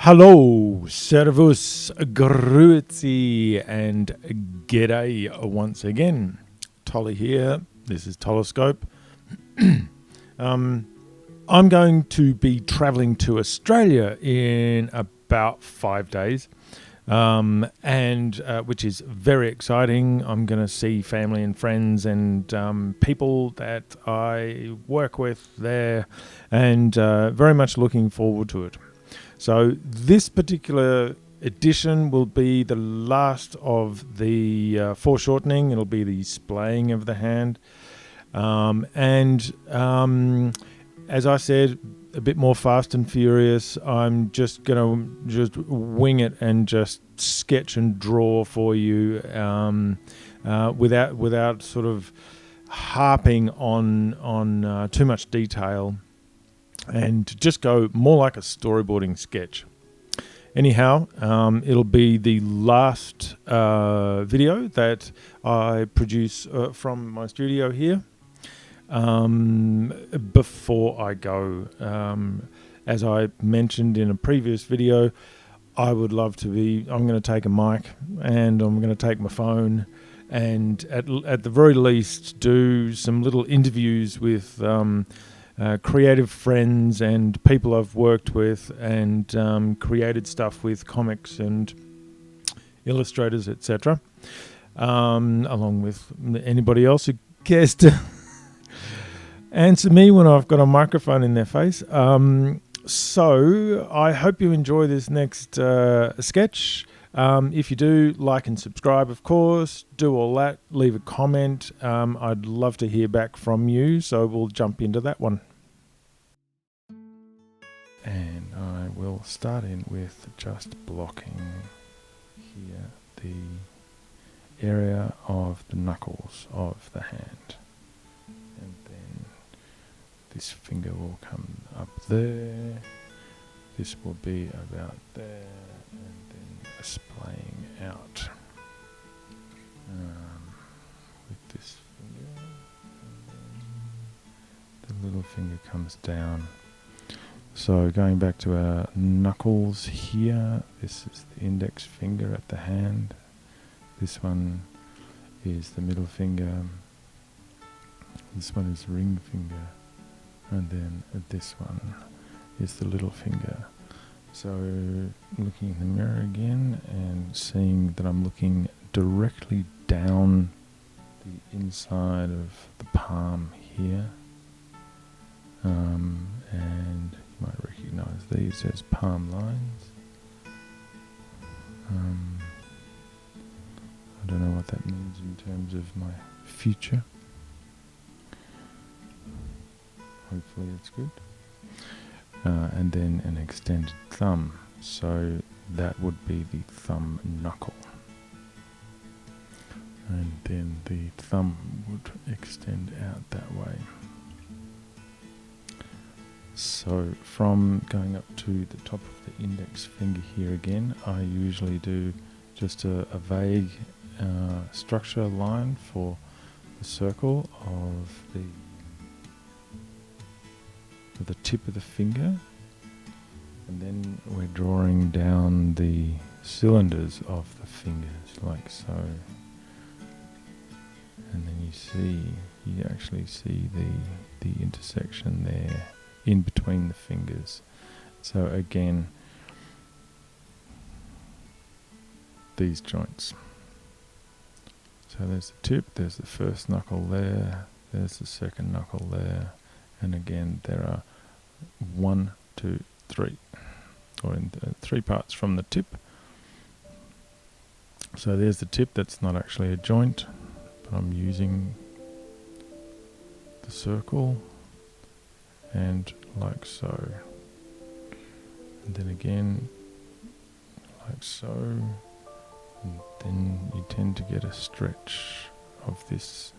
Hello, servus, grüezi, and g'day once again. Tolley here. This is Tollescope. I'm going to be travelling to Australia in about 5 days, and which is very exciting. I'm going to see family and friends and people that I work with there, and very much looking forward to it. So this particular edition will be the last of the foreshortening. It'll be the splaying of the hand. As I said, a bit more fast and furious. I'm just going to just wing it and just sketch and draw for you without sort of harping on too much detail, and just go more like a storyboarding sketch. Anyhow, it'll be the last video that I produce from my studio here before I go. As I mentioned in a previous video, I would love to be, I'm going to take a mic and I'm going to take my phone and at the very least do some little interviews with creative friends and people I've worked with and created stuff with comics and illustrators, etc. Along with anybody else who cares to answer me when I've got a microphone in their face. So I hope you enjoy this next sketch. If you do, like and subscribe, of course. Do all that. Leave a comment. I'd love to hear back from you, so we'll jump into that one. And I will start in with just blocking here the area of the knuckles of the hand. And then this finger will come up there. This will be about there. Splaying out with this finger, and then the little finger comes down. So going back to our knuckles here, this is the index finger at the hand, this one is the middle finger, this one is ring finger, and then this one is the little finger. So looking in the mirror again and seeing that I'm looking directly down the inside of the palm here, and you might recognize these as palm lines. I don't know what that means in terms of my future. Hopefully it's good. And then an extended thumb, so that would be the thumb knuckle, and then the thumb would extend out that way. So from going up to the top of the index finger here again, I usually do just a vague structure line for the circle of the tip of the finger, and then we're drawing down the cylinders of the fingers like so, and then you actually see the intersection there in between the fingers. So again, these joints. So there's the tip, there's the first knuckle there, there's the second knuckle there, and again there are 1, 2, 3, or in 3 parts from the tip. So there's the tip, that's not actually a joint, but I'm using the circle, and like so, and then again like so, and then you tend to get a stretch of this.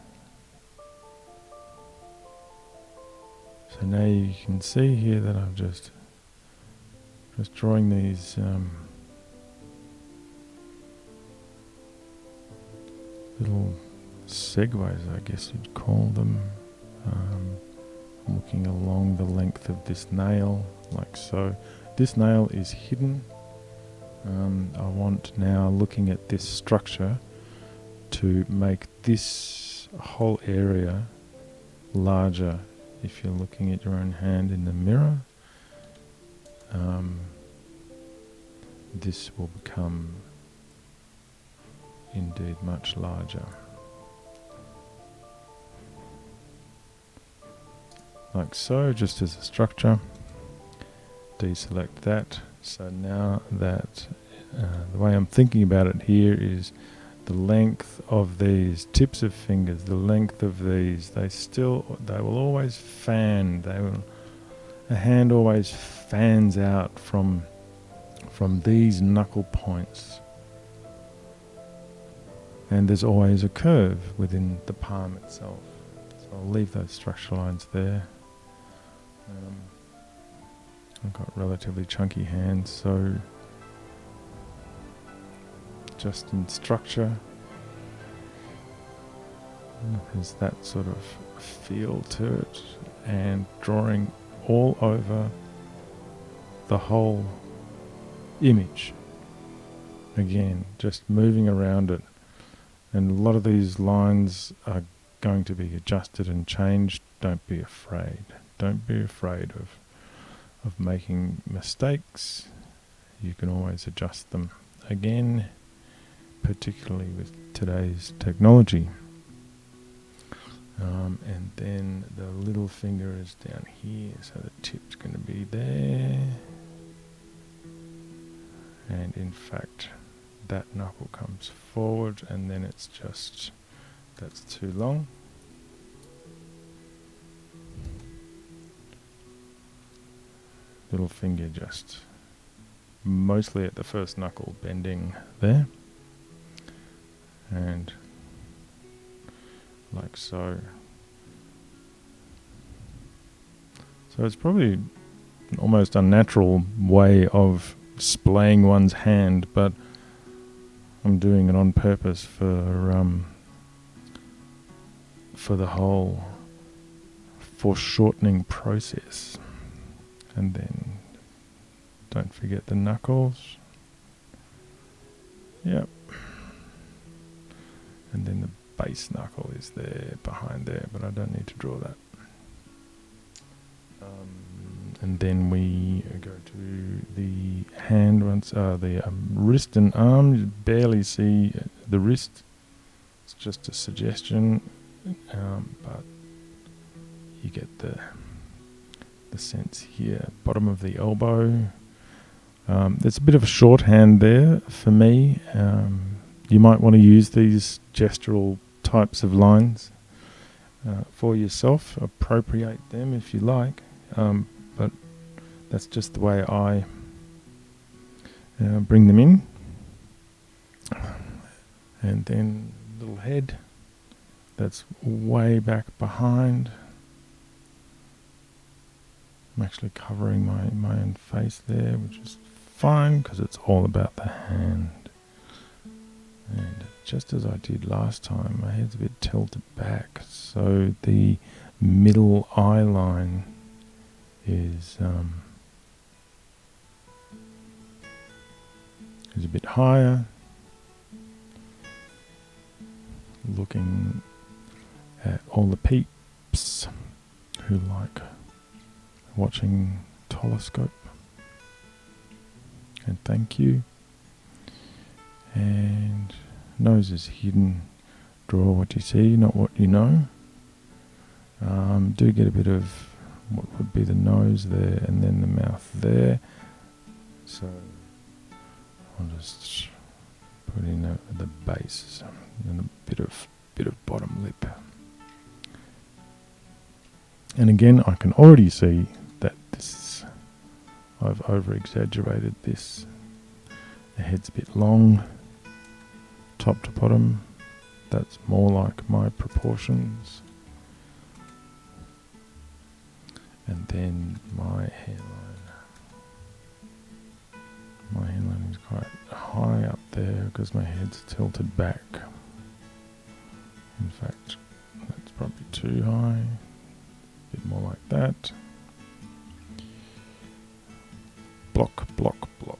So now you can see here that I'm just drawing these little segues, I guess you'd call them. I'm looking along the length of this nail, like so. This nail is hidden I want now, looking at this structure, to make this whole area larger. If you're looking at your own hand in the mirror, this will become indeed much larger. Like so, just as a structure. Deselect that. So now that the way I'm thinking about it here is the length of these tips of fingers, the length of these, they will always fan. A hand always fans out from these knuckle points, and there's always a curve within the palm itself. So I'll leave those structure lines there. I've got relatively chunky hands, so just in structure, there's that sort of feel to it, and drawing all over the whole image. Again, just moving around it, and a lot of these lines are going to be adjusted and changed. Don't be afraid. Don't be afraid of making mistakes. You can always adjust them again, particularly with today's technology. And then the little finger is down here, so the tip's going to be there. And in fact, that knuckle comes forward, and then it's just, that's too long. Little finger just mostly at the first knuckle bending there, and like so. So it's probably an almost unnatural way of splaying one's hand, but I'm doing it on purpose for the whole foreshortening process. And then don't forget the knuckles. Yep. And then the base knuckle is there behind there, but I don't need to draw that. And then we go to the hand once, the wrist and arm. You barely see the wrist. It's just a suggestion, but you get the sense here. Bottom of the elbow. There's a bit of a shorthand there for me. You might want to use these gestural types of lines for yourself. Appropriate them if you like, but that's just the way I bring them in. And then little head, that's way back behind. I'm actually covering my own face there, which is fine because it's all about the hand. And just as I did last time, my head's a bit tilted back, so the middle eye line is a bit higher. Looking at all the peeps who like watching Tollescope, and thank you. And nose is hidden. Draw what you see, not what you know. Do get a bit of what would be the nose there, and then the mouth there. So I'll just put in the base and a bit of bottom lip. And again, I can already see that I've over-exaggerated this. The head's a bit long, top to bottom. That's more like my proportions. And then my hairline. My hairline is quite high up there because my head's tilted back. In fact, that's probably too high. A bit more like that. Block, block, block.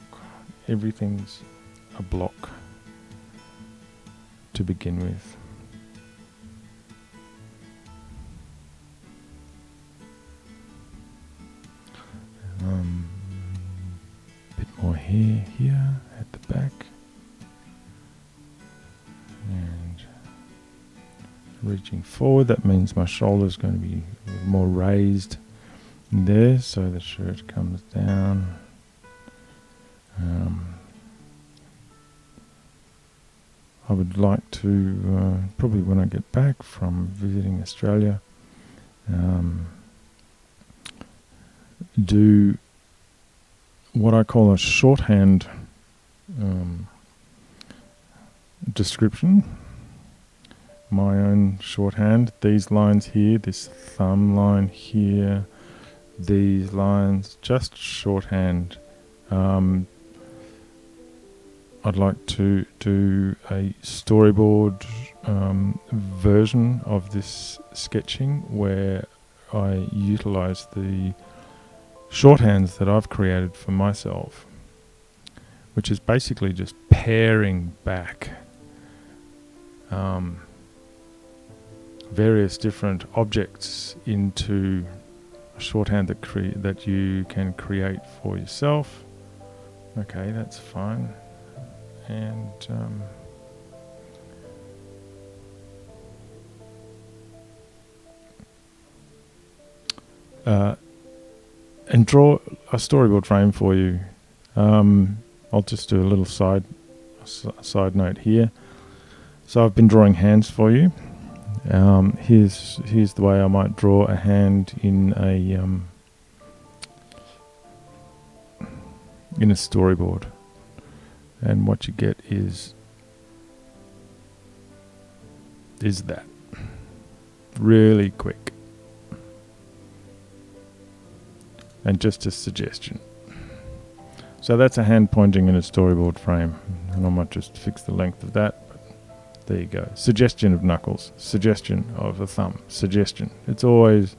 everything's a block to begin with. Bit more hair here at the back, and reaching forward, that means my shoulder's going to be more raised there, so the shirt comes down. I would like to, probably when I get back from visiting Australia, do what I call a shorthand description. My own shorthand. These lines here, this thumb line here, these lines, just shorthand. I'd like to do a storyboard version of this sketching where I utilize the shorthands that I've created for myself, which is basically just paring back various different objects into a shorthand that you can create for yourself. Okay, that's fine. And draw a storyboard frame for you. I'll just do a little side note here. So I've been drawing hands for you. Here's the way I might draw a hand in a storyboard, and what you get is that really quick. And just a suggestion. So that's a hand pointing in a storyboard frame, and I might just fix the length of that, but there you go. Suggestion of knuckles, suggestion of a thumb, suggestion. It's always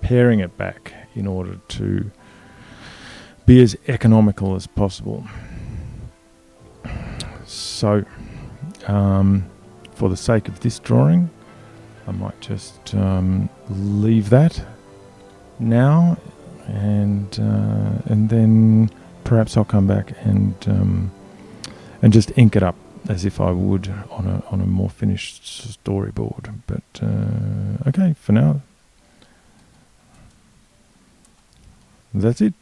paring it back in order to be as economical as possible. So, for the sake of this drawing, I might just leave that now, and then perhaps I'll come back and just ink it up as if I would on a more finished storyboard. But okay, for now, that's it.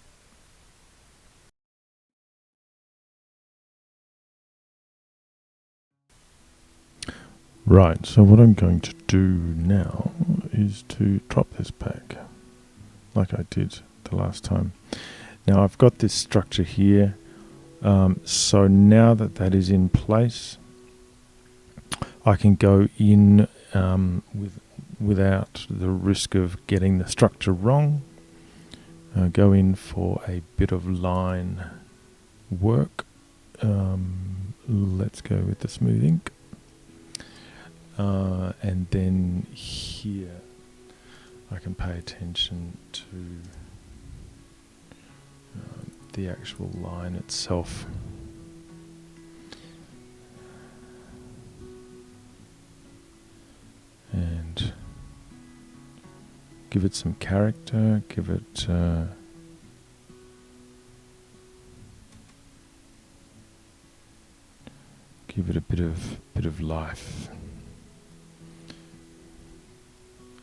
Right, so what I'm going to do now is to drop this back like I did the last time. Now I've got this structure here, so now that is in place, I can go in without the risk of getting the structure wrong. Go in for a bit of line work. Let's go with the smooth ink. And then here I can pay attention to the actual line itself. And give it some character, give it a bit of life.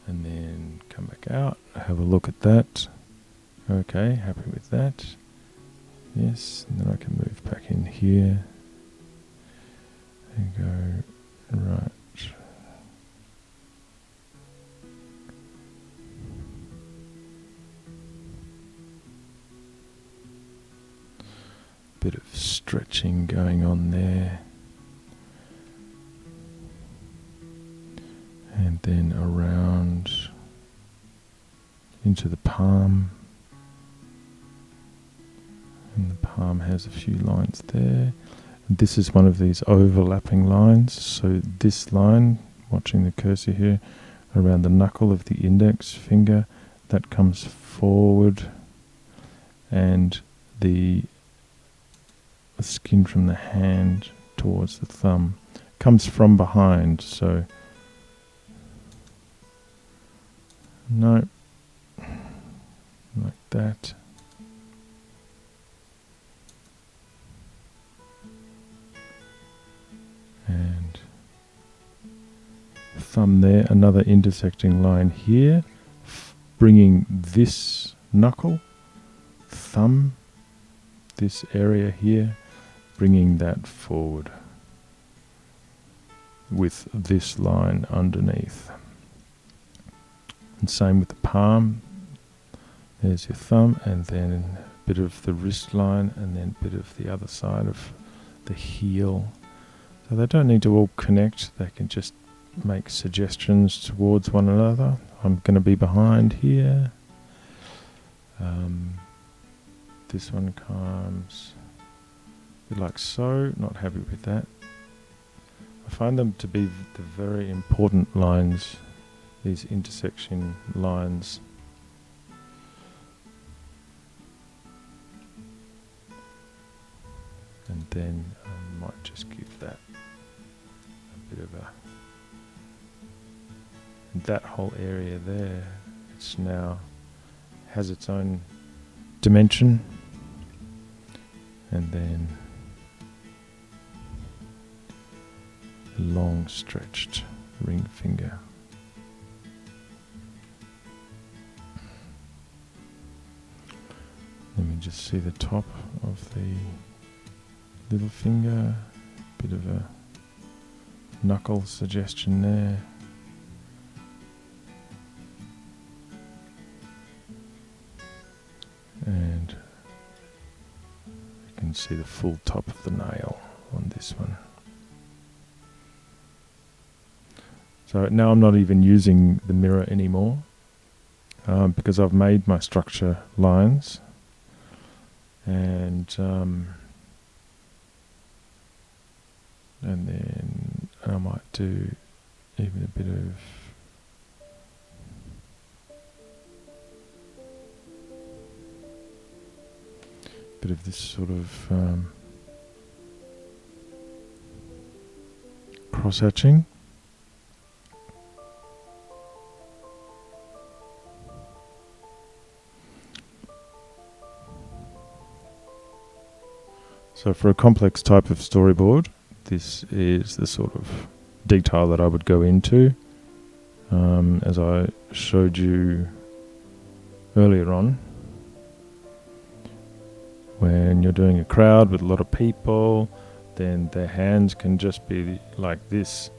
And then come back out, have a look at that. Okay, happy with that. Yes, and then I can move back in here and go right. Bit of stretching going on there. And then around into the palm. And the palm has a few lines there. And this is one of these overlapping lines. So this line, watching the cursor here, around the knuckle of the index finger, that comes forward. And the the skin from the hand towards the thumb. Comes from behind, so no, like that. And thumb there, another intersecting line here, bringing this knuckle, thumb, this area here, bringing that forward with this line underneath. And same with the palm. There's your thumb, and then a bit of the wrist line, and then a bit of the other side of the heel. So they don't need to all connect, they can just make suggestions towards one another. I'm going to be behind here. This one comes a bit like so, not happy with that. I find them to be the very important lines, these intersection lines. And then I might just give that a bit of a... that whole area there, it's now has its own dimension. And then a long stretched ring finger. Let me just see the top of the little finger, bit of a knuckle suggestion there. And you can see the full top of the nail on this one. So now I'm not even using the mirror anymore because I've made my structure lines, and then I might do even a bit of this sort of cross hatching. So for a complex type of storyboard, this is the sort of detail that I would go into, as I showed you earlier on. When you're doing a crowd with a lot of people, then their hands can just be like this.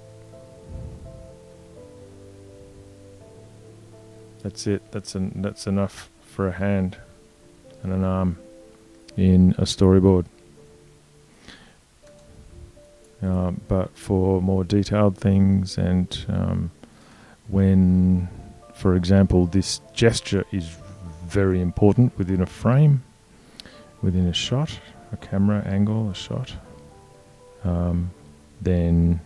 That's it. That's enough for a hand and an arm in a storyboard. But for more detailed things, and when, for example, this gesture is very important within a frame, within a shot, a camera angle, a shot, then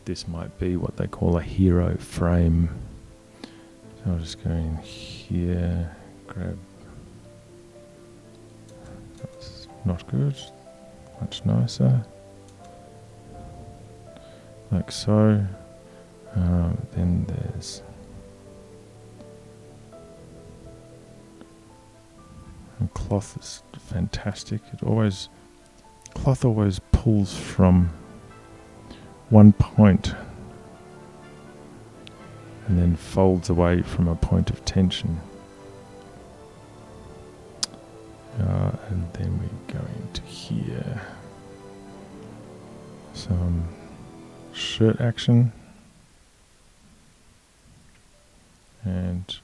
this might be what they call a hero frame. So I'll just go in here, grab, that's not good, much nicer, like so. Then there's, and cloth is fantastic. Cloth always pulls from one point and then folds away from a point of tension. And then we go into here. Some shirt action. And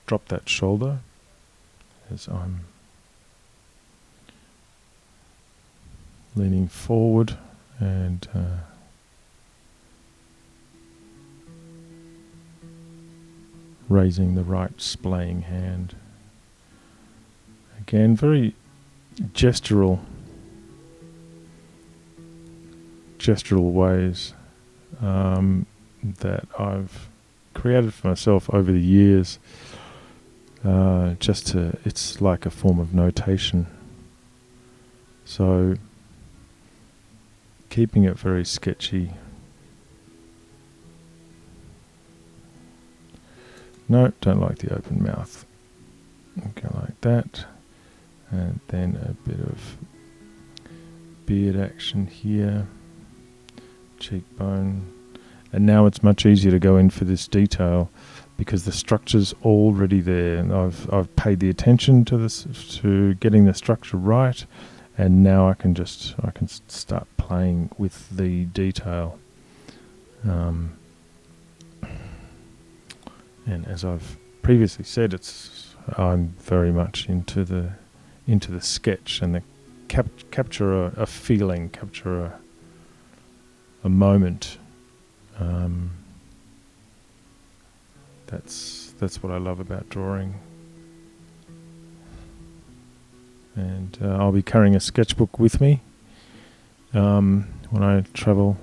drop that shoulder as I'm leaning forward and raising the right splaying hand. Again, very gestural ways that I've created for myself over the years. It's like a form of notation So keeping it very sketchy. No, don't like the open mouth. Okay, like that. And then a bit of beard action here. Cheekbone. And now it's much easier to go in for this detail because the structure's already there, and I've paid the attention to this, to getting the structure right, and now I can start playing with the detail. And as I've previously said, I'm very much into the sketch and the capture a feeling, capture a moment. That's what I love about drawing. And I'll be carrying a sketchbook with me when I travel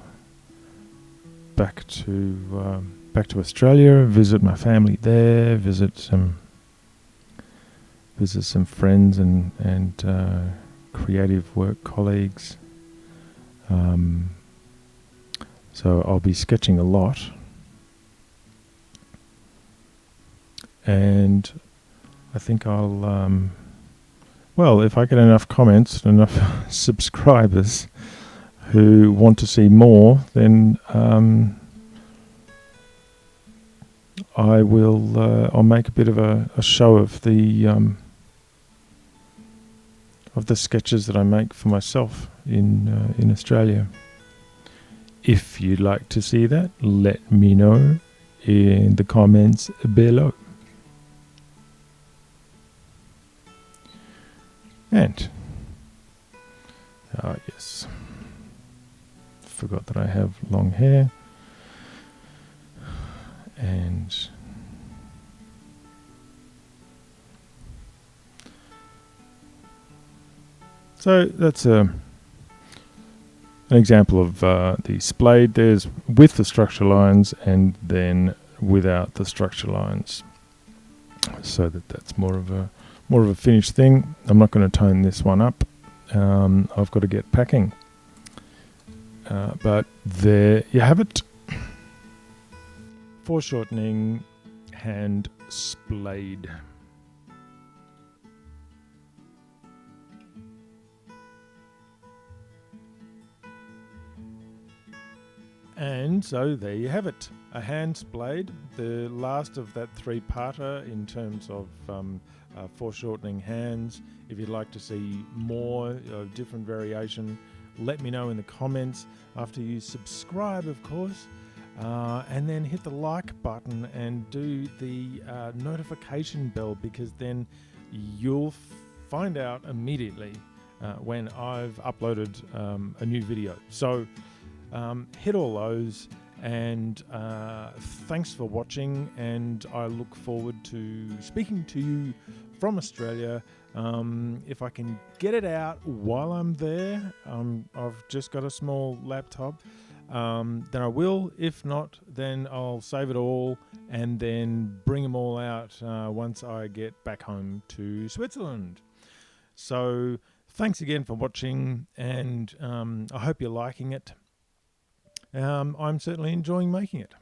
back to Australia, visit my family there, visit some friends and creative work colleagues. So I'll be sketching a lot. And I think I'll, well, if I get enough comments, enough subscribers who want to see more, then I'll make a bit of a show of the sketches that I make for myself in Australia. If you'd like to see that, let me know in the comments below. And yes, forgot that I have long hair. And so that's an example of the Splayed. There's with the structure lines and then without the structure lines, so that's more of a finished thing. I'm not going to tone this one up. I've got to get packing. But there you have it. Foreshortening hand Splayed. And so there you have it, a hand Splayed, the last of that three-parter in terms of foreshortening hands. If you'd like to see more of different variation, let me know in the comments after you subscribe, of course, and then hit the like button and do the notification bell, because then you'll find out immediately when I've uploaded a new video. So hit all those, and thanks for watching, and I look forward to speaking to you from Australia. If I can get it out while I'm there, I've just got a small laptop, then I will. If not, then I'll save it all and then bring them all out once I get back home to Switzerland. So thanks again for watching, and I hope you're liking it. I'm certainly enjoying making it.